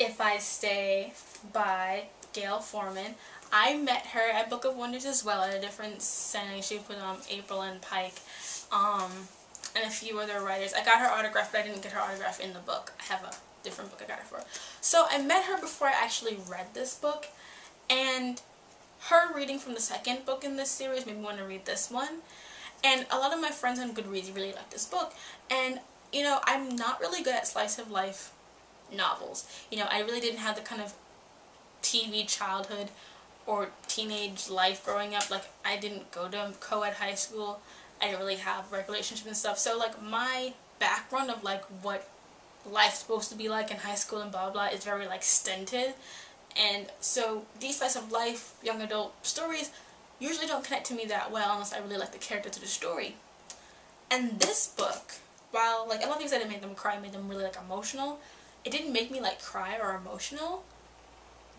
If I Stay by Gayle Forman. I met her at Book of Wonders as well at a different setting. She put April and Pike, and a few other writers. I got her autograph, but I didn't get her autograph in the book. I have a different book I got it for. So I met her before I actually read this book, and her reading from the second book in this series made me want to read this one. And a lot of my friends on Goodreads really like this book, and you know, I'm not really good at slice of life novels. You know, I really didn't have the kind of TV childhood or teenage life growing up. Like, I didn't go to co-ed high school. I didn't really have relationships and stuff. So like, my background of like what life's supposed to be like in high school and blah blah is very like stinted. And so these slice of life young adult stories usually don't connect to me that well unless I really like the character to the story. And this book, while like a lot of things that didn't make them cry made them really like emotional, it didn't make me like cry or emotional,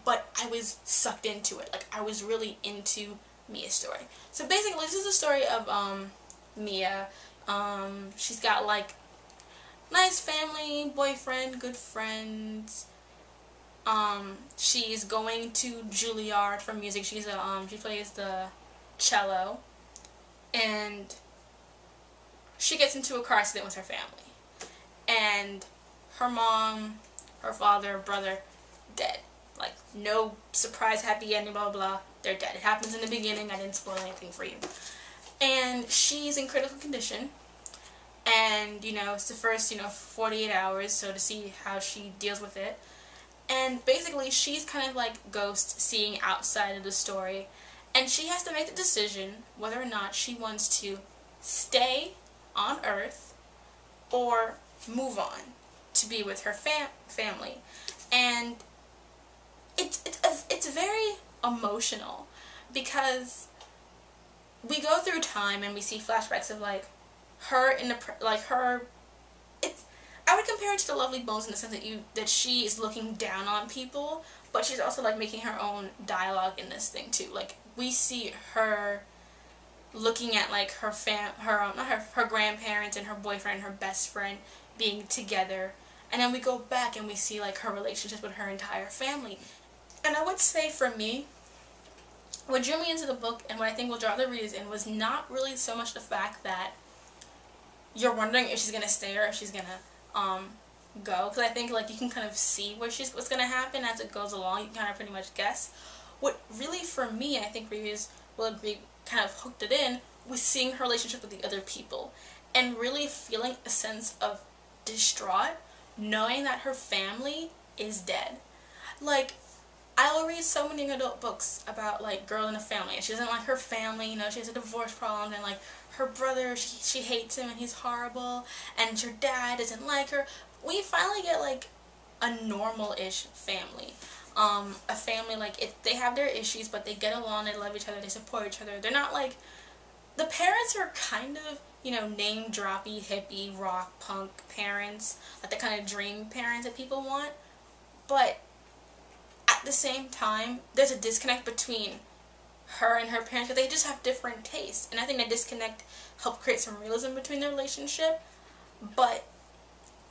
but I was sucked into it. Like, I was really into Mia's story. So basically this is the story of Mia. She's got like nice family, boyfriend, good friends. She's going to Juilliard for music. She's a she plays the cello, and she gets into a car accident with her family, and her mom, her father, brother, dead. Like, no surprise, happy ending, blah, blah, blah. They're dead. It happens in the beginning. I didn't spoil anything for you. And she's in critical condition. And, you know, it's the first, 48 hours, so to see how she deals with it. And basically, she's kind of like Ghost, seeing outside of the story. And she has to make the decision whether or not she wants to stay on Earth or move on to be with her family. And it's very emotional because we go through time and we see flashbacks of like her in the I would compare it to The Lovely Bones in the sense that she is looking down on people, but she's also like making her own dialogue in this thing too. Like, we see her looking at like her grandparents and her boyfriend and her best friend being together, and then we go back and we see like her relationship with her entire family. And I would say for me, what drew me into the book and what I think will draw the readers in was not really so much the fact that you're wondering if she's gonna stay or if she's gonna go, because I think like you can kind of see what's gonna happen as it goes along. You can kind of pretty much guess. What really for me, I think readers will agree, kind of hooked it in, was seeing her relationship with the other people and really feeling a sense of distraught knowing that her family is dead. Like, I will read so many adult books about like girl in a family, and she doesn't like her family, she has a divorce problem, and like her brother, she hates him and he's horrible, and her dad doesn't like her. We finally get like a normal-ish family. A family like, they have their issues, but they get along, they love each other, they support each other. They're not like, the parents are kind of, name-droppy, hippie, rock, punk parents, like the kind of dream parents that people want, but at the same time, there's a disconnect between her and her parents because they just have different tastes. And I think that disconnect helped create some realism between their relationship. But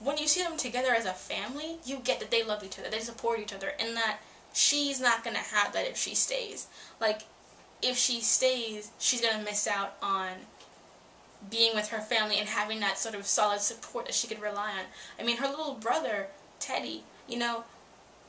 when you see them together as a family, you get that they love each other, they support each other, and that she's not going to have that if she stays. Like, if she stays, she's going to miss out on being with her family and having that sort of solid support that she could rely on. I mean, her little brother, Teddy,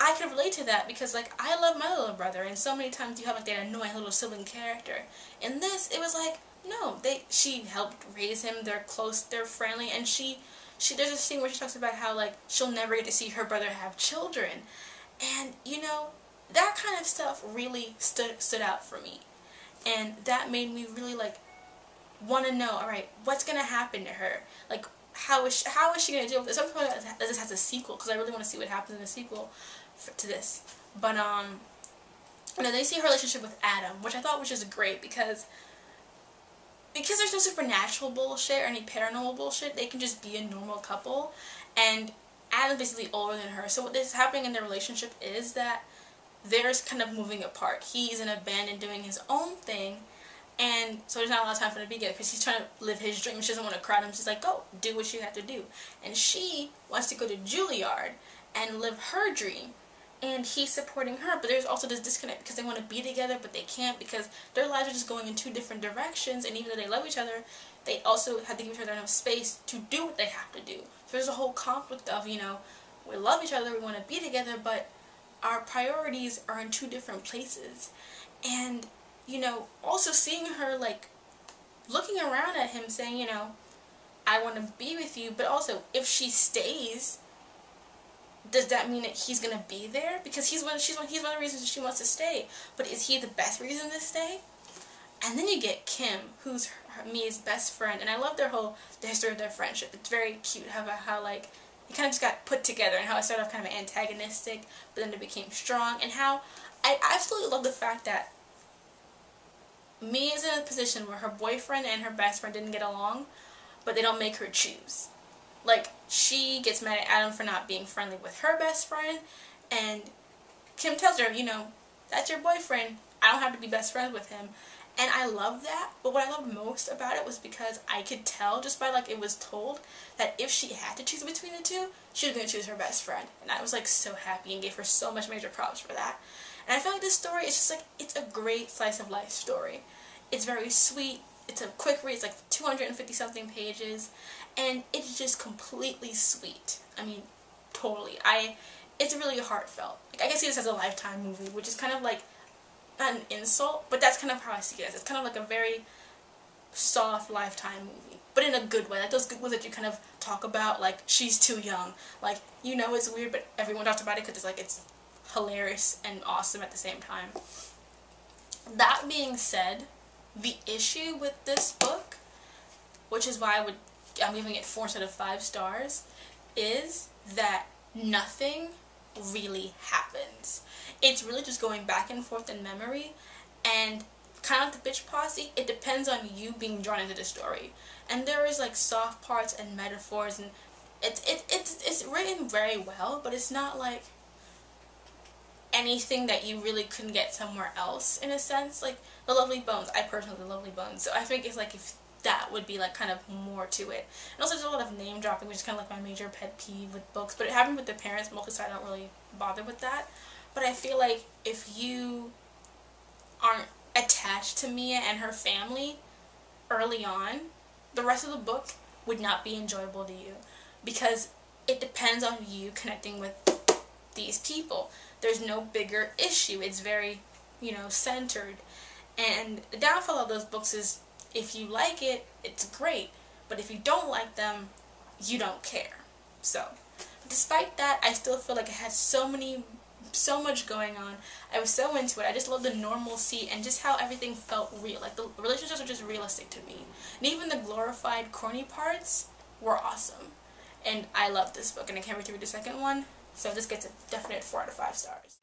I could relate to that because, like, I love my little brother, and so many times you have, like, that annoying little sibling character. In this, it was like, no, she helped raise him, they're close, they're friendly, and there's a scene where she talks about how, like, she'll never get to see her brother have children. And, that kind of stuff really stood out for me. And that made me really, like, want to know, alright, what's going to happen to her? Like, how is she going to deal with this? I'm hoping that this has a sequel, because I really want to see what happens in the sequel to this. But, they see her relationship with Adam, which I thought was just great, because there's no supernatural bullshit or any paranormal bullshit. They can just be a normal couple, and Adam's basically older than her. So what is happening in their relationship is that they're kind of moving apart. He's in a band and doing his own thing, and so there's not a lot of time for them to be together because he's trying to live his dream. She doesn't want to crowd him. She's like, go, do what you have to do. And she wants to go to Juilliard and live her dream. and he's supporting her, but there's also this disconnect because they want to be together but they can't because their lives are just going in two different directions, and even though they love each other, they also have to give each other enough space to do what they have to do. So there's a whole conflict of, you know, we love each other, we want to be together, but our priorities are in two different places. And, you know, also seeing her, like, looking around at him saying, you know, I want to be with you, but also if she stays, does that mean that he's gonna be there? Because he's one of the reasons she wants to stay. But is he the best reason to stay? And then you get Kim, who's Mia's best friend, and I love the history of their friendship. It's very cute how like it kind of just got put together, and how it started off kind of antagonistic, but then it became strong, and how I absolutely love the fact that Mia is in a position where her boyfriend and her best friend didn't get along, but they don't make her choose. Like, she gets mad at Adam for not being friendly with her best friend, and Kim tells her, you know, that's your boyfriend, I don't have to be best friends with him. And I love that, but what I loved most about it was because I could tell, just by like it was told, that if she had to choose between the two, she was going to choose her best friend. And I was like so happy and gave her so much major props for that. And I feel like this story is just like, it's a great slice of life story. It's very sweet, it's a quick read, it's like 250 something pages, and it's just completely sweet. I mean, totally. It's really heartfelt. Like, I can see this as a Lifetime movie, which is kind of like, not an insult, but that's kind of how I see it as. It's kind of like a very soft Lifetime movie, but in a good way. Like those good ones that you kind of talk about, like, she's too young. Like, you know it's weird, but everyone talks about it because it's like, it's hilarious and awesome at the same time. That being said, the issue with this book, which is why I'm giving it 4 out of 5 stars, is that nothing really happens. It's really just going back and forth in memory, and kind of like the Bitch Posse, it depends on you being drawn into the story. And there is like soft parts and metaphors, and it's written very well, but it's not like anything that you really couldn't get somewhere else, in a sense. Like The Lovely Bones, I personally love The Lovely Bones, so I think it's like if that would be like kind of more to it. And also there's a lot of name dropping, which is kind of like my major pet peeve with books, but it happened with the parents mostly, so I don't really bother with that. But I feel like if you aren't attached to Mia and her family early on, the rest of the book would not be enjoyable to you, because it depends on you connecting with these people. There's no bigger issue. It's very, you know, centered. And the downfall of those books is, if you like it, it's great. But if you don't like them, you don't care. So, despite that, I still feel like it has so much going on. I was so into it. I just love the normalcy and just how everything felt real. Like, the relationships were just realistic to me. And even the glorified, corny parts were awesome. And I love this book, and I can't wait to read the second one. So this gets a definite 4 out of 5 stars.